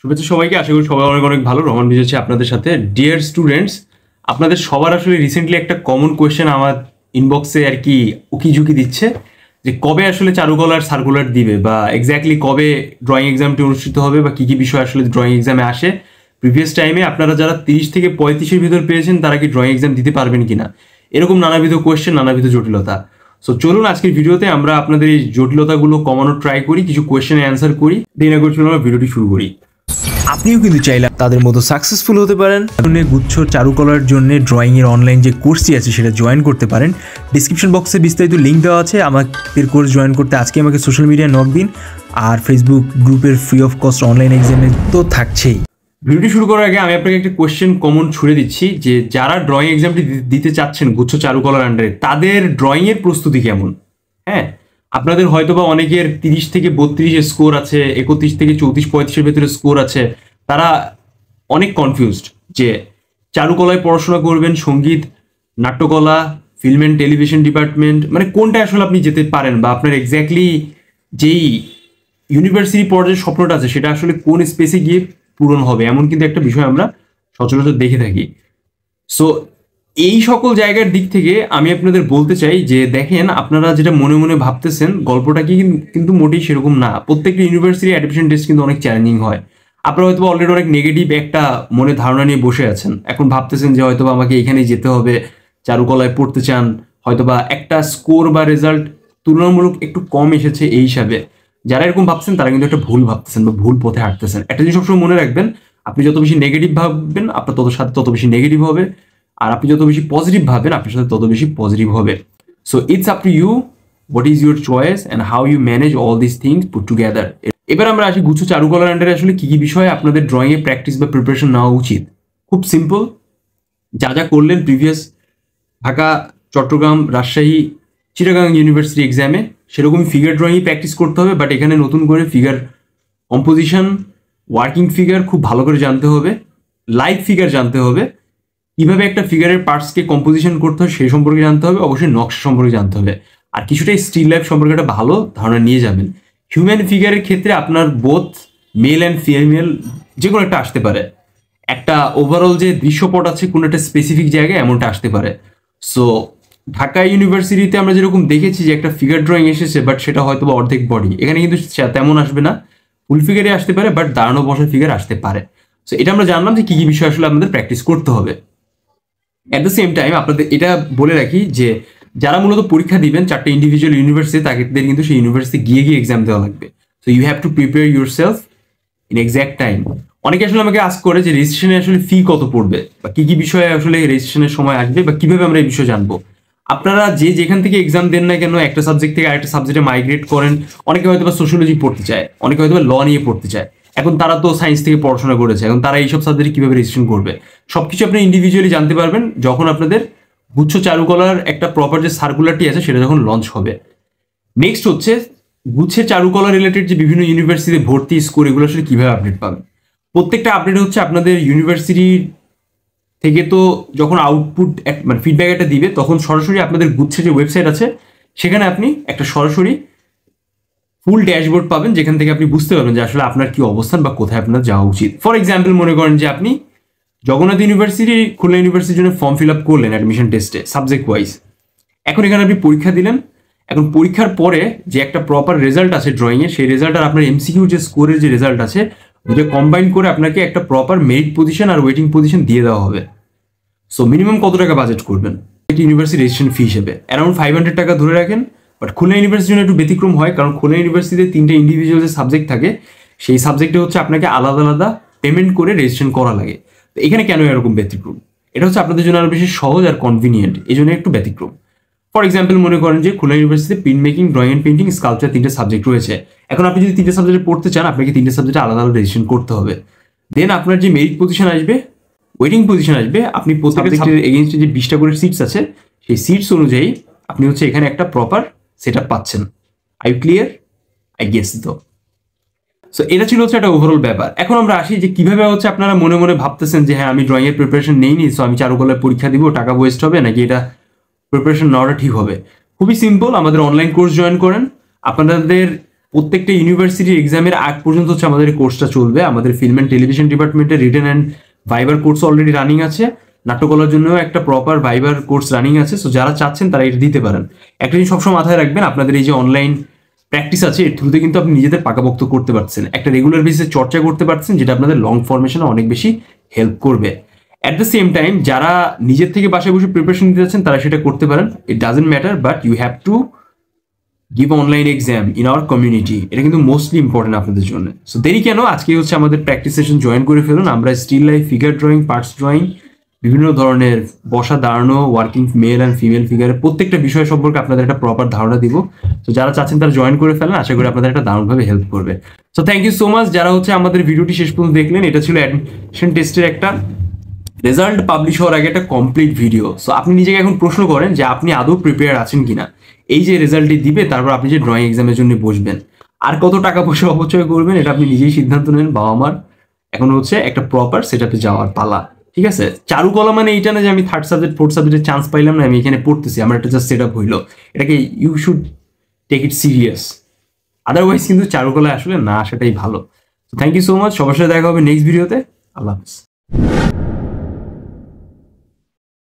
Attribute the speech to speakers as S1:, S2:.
S1: শুভেচ্ছা সবাইকে। আশা করি সবাই অনেক অনেক ভালো। রহমান বিজয় আপনাদের সাথে। ডিয়ার স্টুডেন্টস, আপনাদের সবার আসলে রিসেন্টলি একটা কমন কোয়েশ্চেন আমার ইনবক্সে আর কি উকিঝুঁকি দিচ্ছে যে কবে আসলে চারুকলার সার্কুলার দিবে, বা এক্স্যাক্টলি কবে ড্রয়িং এক্সামটি অনুষ্ঠিত হবে, বা কী কী বিষয় আসলে ড্রয়িং এক্সামে আসে। প্রিভিয়াস টাইমে আপনারা যারা 30 থেকে 35-এর ভিতর পেয়েছেন তারা কি ড্রয়িং এক্সাম দিতে পারবেন কিনা, এরকম নানাবিধ কোয়েশ্চেন, নানাবিধ জটিলতা। সো চলুন আজকের ভিডিওতে আমরা আপনাদের এই জটিলতাগুলো কমানোর ট্রাই করি, কিছু কোয়েশ্চেনের অ্যান্সার করি। দেরি না করে চলুন আমরা ভিডিওটি শুরু করি।
S2: আপনিও কিন্তু চাইলে তাদের মতো সাকসেসফুল হতে পারেন। গুচ্ছ চারুকলার জন্য ড্রয়িং এর অনলাইন যে কোর্সটি আছে সেটা জয়েন করতে পারেন। ডিসক্রিপশন বক্সে বিস্তারিত লিঙ্ক দেওয়া আছে। আমাদের কোর্স জয়েন করতে আজকে আমাকে সোশ্যাল মিডিয়ায় নক দিন, আর ফেসবুক গ্রুপের ফ্রি অফ কস্ট অনলাইন এক্সামে তো থাকছেই।
S1: ভিডিওটি শুরু করার আগে আমি আপনাকে একটা কোয়েশ্চেন কমন ছুড়ে দিচ্ছি যে যারা ড্রয়িং এক্সামটি দিতে চাচ্ছেন গুচ্ছ চারুকলার আন্ডারে, তাদের ড্রয়িং এর প্রস্তুতি কেমন? হ্যাঁ, আপনাদের হয়তোবা অনেকের 30 থেকে 32 স্কোর আছে, 31 থেকে 34-35-এর ভেতরে স্কোর আছে। তারা অনেক কনফিউজড যে চারুকলায় পড়াশোনা করবেন, সঙ্গীত, নাট্যকলা, ফিল্ম অ্যান্ড টেলিভিশন ডিপার্টমেন্ট, মানে কোনটা আসলে আপনি যেতে পারেন, বা আপনার এক্স্যাক্টলি যেই ইউনিভার্সিটি পর্যায়ের স্বপ্নটা আছে সেটা আসলে কোন স্পেসে গিয়ে পূরণ হবে, এমন কিন্তু একটা বিষয় আমরা সচরাচর দেখে থাকি। সো এই সকল জায়গার দিক থেকে আমি আপনাদের বলতে চাই যে দেখেন, আপনারা যেটা মনে মনে ভাবতেছেন গল্পটা কি কিন্তু মোটেই সেরকম না। প্রত্যেকটা ইউনিভার্সিটি অ্যাডমিশন টেস্ট কিন্তু অনেক চ্যালেঞ্জিং হয়। আপনারা হয়তো অলরেডি অনেক নেগেটিভ একটা মনে ধারণা নিয়ে বসে আছেন, এখন ভাবতেছেন যে হয়তোবা আমাকে এখানেই যেতে হবে, চারুকলায় পড়তে চান, হয়তোবা একটা স্কোর বা রেজাল্ট তুলনামূলক একটু কম এসেছে এই হিসাবে। যারা এরকম ভাবছেন তারা কিন্তু একটা ভুল ভাবতেছেন বা ভুল পথে হাঁটতেছেন। একটা জিনিস সবসময় মনে রাখবেন, আপনি যত বেশি নেগেটিভ ভাববেন আপনার তত বেশি নেগেটিভ হবে, আর আপনি যত বেশি পজিটিভ ভাববেন আপনার সাথে তত বেশি পজিটিভ হবে। So it's up to you, what is your choice and how you manage all this things put together. এবার আমরা আসি গুচ্ছ চারুকলার আন্ডারে আসলে কি কি বিষয়ে আপনাদের ড্রয়িং এ প্র্যাকটিস বা প্রিপারেশন নেওয়া উচিত। খুব সিম্পল, যা যা করলেন প্রিভিয়াস ঢাকা, চট্টগ্রাম, রাজশাহী, চিটাগাং ইউনিভার্সিটি এক্সামে, সেরকমই ফিগার ড্রয়িং প্র্যাকটিস করতে হবে। বাট এখানে নতুন করে ফিগার কম্পোজিশন, ওয়ার্কিং ফিগার খুব ভালো করে জানতে হবে, লাইভ ফিগার জানতে হবে, কিভাবে একটা ফিগারের পার্টসকে কম্পোজিশন করতে হয় সেই সম্পর্কে জানতে হবে, অবশ্যই নকশা সম্পর্কে জানতে হবে, আর কিছুটা স্টিল লাইফ সম্পর্কে একটা ভালো ধারণা নিয়ে যাবেন। হিউম্যান ফিগারের ক্ষেত্রে আপনার বোথ মেল অ্যান্ড ফিমেল যে কোনো একটা আসতে পারে, একটা ওভারঅল যে দৃশ্যপট আছে কোনো একটা স্পেসিফিক জায়গায় এমনটা আসতে পারে। সো ঢাকা ইউনিভার্সিটিতে আমরা যেরকম দেখেছি যে একটা ফিগার ড্রয়িং এসেছে, বাট সেটা হয়তো বা অর্ধেক বডি, এখানে কিন্তু তেমন আসবে না, ফুল ফিগারে আসতে পারে, বাট দাঁড়ানো বসার ফিগার আসতে পারে। সো এটা আমরা জানলাম যে কি কি বিষয় আসলে আমাদের প্র্যাকটিস করতে হবে। অ্যাট দ্য সেম টাইম আপনাদের এটা বলে রাখি যে যারা মূলত পরীক্ষা দিবেন 4টা ইন্ডিভিজুয়াল ইউনিভার্সিটি, তাদের কিন্তু সেই ইউনিভার্সিটি গিয়ে গিয়ে এক্সাম দেওয়া লাগবে। So you have to prepare your self in exact time. অনেকে আসলে আমাকে আস্ক করে যে রেজিস্ট্রেশনে আসলে ফি কত পড়বে, বা কি কি বিষয়ে আসলে রেজিস্ট্রেশনের সময় আসবে, বা কিভাবে আমরা এই বিষয়ে জানবো। আপনারা যেখান থেকে এক্সাম দেন না কেন, একটা সাবজেক্ট থেকে আরেকটা সাবজেক্টে মাইগ্রেট করেন, অনেকে হয়তো বা সোশিয়োলজি পড়তে চায়, অনেকে হয়তো বা ল নিয়ে পড়তে চায়। এখন তারা তো সায়েন্স থেকে পড়াশোনা করেছে, এখন তারা এইসব সাবজেক্টে কিভাবে রেজিস্ট্রেশন করবে, সবকিছু আপনি ইন্ডিভিজুয়ালি জানতে পারবেন যখন আপনাদের গুচ্ছ চারুকলার একটা প্রপার যে সার্কুলারটি আছে সেটা যখন লঞ্চ হবে। নেক্সট হচ্ছে গুচ্ছের চারুকলা রিলেটেড যে বিভিন্ন ইউনিভার্সিটিতে ভর্তি স্কোর, এগুলো আসলে কিভাবে আপডেট পাবেন। প্রত্যেকটা আপডেট হচ্ছে আপনাদের ইউনিভার্সিটি থেকে, তো যখন আউটপুট মানে ফিডব্যাক একটা দিবে তখন সরাসরি আপনাদের গুচ্ছের যে ওয়েবসাইট আছে সেখানে আপনি একটা সরাসরি ফুল ড্যাশবোর্ড পাবেন, যেখান থেকে আপনি বুঝতে পারবেন যে আসলে আপনার কি অবস্থান বা কোথায় আপনার যাওয়া উচিত। ফর এক্সাম্পল মনে করেন যে আপনি জগন্নাথ ইউনিভার্সিটি, খুলনা ইউনিভার্সিটির জন্য ফর্ম ফিল আপ করলেন অ্যাডমিশন টেস্টে সাবজেক্ট ওয়াইজ। এখন এখানে আপনি পরীক্ষা দিলেন, এখন পরীক্ষার পরে যে একটা প্রপার রেজাল্ট আছে ড্রয়িংয়ে, সেই রেজাল্ট আর আপনার এমসিকিউ যে স্কোরের যে রেজাল্ট আছে দুটো কম্বাইন করে আপনাকে একটা প্রপার মেরিট পজিশন আর ওয়েটিং পজিশন দিয়ে দেওয়া হবে। সো মিনিমাম কত টাকা বাজেট করবেন ইউনিভার্সিটি রেজিস্ট্রেশন ফি হিসেবে? অ্যারাউন্ড 500 টাকা ধরে রাখেন। বাট খুলনা ইউনিভার্সিটির জন্য একটু ব্যতিক্রম হয়, কারণ খুলনা ইউনিভার্সিটিতে 3টে ইন্ডিভিজুয়াল যে সাবজেক্ট থাকে সেই সাবজেক্টে হচ্ছে আপনাকে আলাদা আলাদা পেমেন্ট করে রেজিস্ট্রেশন করা লাগে। তো এখানে কেন এরকম ব্যতিক্রম? এটা হচ্ছে আপনাদের জন্য আরো বেশি সহজ আর কনভিনিয়েন্ট, এই জন্য একটু ব্যতিক্রম। ফর এক্সাম্পল মনে করেন যে খুলনা ইউনিভার্সিটিতে print making, drawing and painting, sculpture 3টে সাবজেক্ট রয়েছে। এখন আপনি যদি 3টে সাবজেক্টে পড়তে চান আপনাকে 3টে সাবজেক্টে আলাদা আলাদা রেজিস্ট্রেশন করতে হবে। দেন আপনার যে মেরিট পজিশন আসবে, ওয়েটিং পজিশন আসবে, আপনি সাবজেক্টের এগেইনস্টে যে 20টা করে সিটস আছে সেই সিটস অনুযায়ী আপনি হচ্ছে এখানে একটা প্রপার সেট আপ পাচ্ছেন। I clear? আই গেস তো। সো এটা ছিল হচ্ছে একটা ওভারঅল ব্যাপার। এখন আমরা আসি যে কিভাবে হচ্ছে আপনারা মনে মনে ভাবতেছেন যে হ্যাঁ আমি ড্রয়িং এর প্রিপারেশন নেইনি, সো আমি চারুকলায় পরীক্ষা দিব, টাকা ওয়েস্ট হবে, নাকি এটা প্রিপারেশন নেওয়াটা ঠিক হবে। খুবই সিম্পল, আমাদের অনলাইন কোর্স জয়েন করেন। আপনাদের প্রত্যেকটা ইউনিভার্সিটি এক্সামের আগ পর্যন্ত হচ্ছে আমাদের কোর্সটা চলবে। আমাদের ফিল্ম অ্যান্ড টেলিভিশন ডিপার্টমেন্টের রিটেন অ্যান্ড ভাইবার কোর্স অলরেডি রানিং আছে, নাট্যকলার জন্য একটা প্রপার ভাইবার কোর্স রানিং আছে। সো যারা চাচ্ছেন তারা এটা দিতে পারেন। একটা জিনিস সবসময় মাথায় রাখবেন, আপনাদের এই যে অনলাইন প্র্যাকটিস আছে এর থ্রুতে কিন্তু আপনি নিজেদের পাকাপোক্ত করতে পারছেন, একটা রেগুলার বেসিসে চর্চা করতে পারছেন, যেটা আপনাদের লং ফরমেশনে অনেক বেশি হেল্প করবে। অ্যাট দ্য সেম টাইম যারা নিজের থেকে বাসায় বসে প্রিপারেশন নিতে যাচ্ছেন তারা সেটা করতে পারেন, it doesn't matter, but you have to give online exam in our community. এটা কিন্তু মোস্টলি ইম্পর্টেন্ট আপনাদের জন্য। সো দেরি কেন, আজকে হচ্ছে আমাদের প্র্যাকটিস সেশন জয়েন করে ফেলুন। আমরা still life, figure drawing, parts drawing, বিভিন্ন ধরনের বসা দাঁড়ানো, ওয়ার্কিং মেল অ্যান্ড ফিমেল ফিগারের প্রত্যেকটা বিষয় সম্পর্কে আপনাদের একটা প্রপার ধারণা দিব। তো যারা চাচ্ছেন তারা জয়েন করে ফেলেন, আশা করি আপনাদের একটা দারুণভাবে হেল্প করবে। So thank you so much যারা হচ্ছে আমাদের ভিডিওটি শেষ পর্যন্ত দেখলেন। এটা ছিল অ্যাডমিশন টেস্টের একটা রেজাল্ট পাবলিশ হওয়ার আগে একটা কমপ্লিট ভিডিও। সো আপনি নিজেকে এখন প্রশ্ন করেন যে আপনি আদৌ প্রিপেয়ার আছেন কিনা। এই যে রেজাল্টটি দিবে তারপর আপনি যে ড্রয়িং এক্সামের জন্য বসবেন, আর কত টাকা পয়সা অপচয় করবেন এটা আপনি নিজেই সিদ্ধান্ত নেন। বাবা মার এখন হচ্ছে একটা প্রপার সেট আপে যাওয়ার পালা, ঠিক আছে? চারুকলা মানে এইটা না যে আমি থার্ড সাবজেক্ট ফোর্থ সাবজেক্টে চান্স পাইলাম না, আমি এখানে পড়তেছি, আমার একটা জাস্ট সেট আপ হইলো। এটাকে you should take it serious, otherwise কিন্তু চারুকলায় আসলে না আসাটাই ভালো। থ্যাংক ইউ সো মাচ, সবার সাথে দেখা হবে নেক্সট ভিডিওতে। আল্লাহ হাফিজ।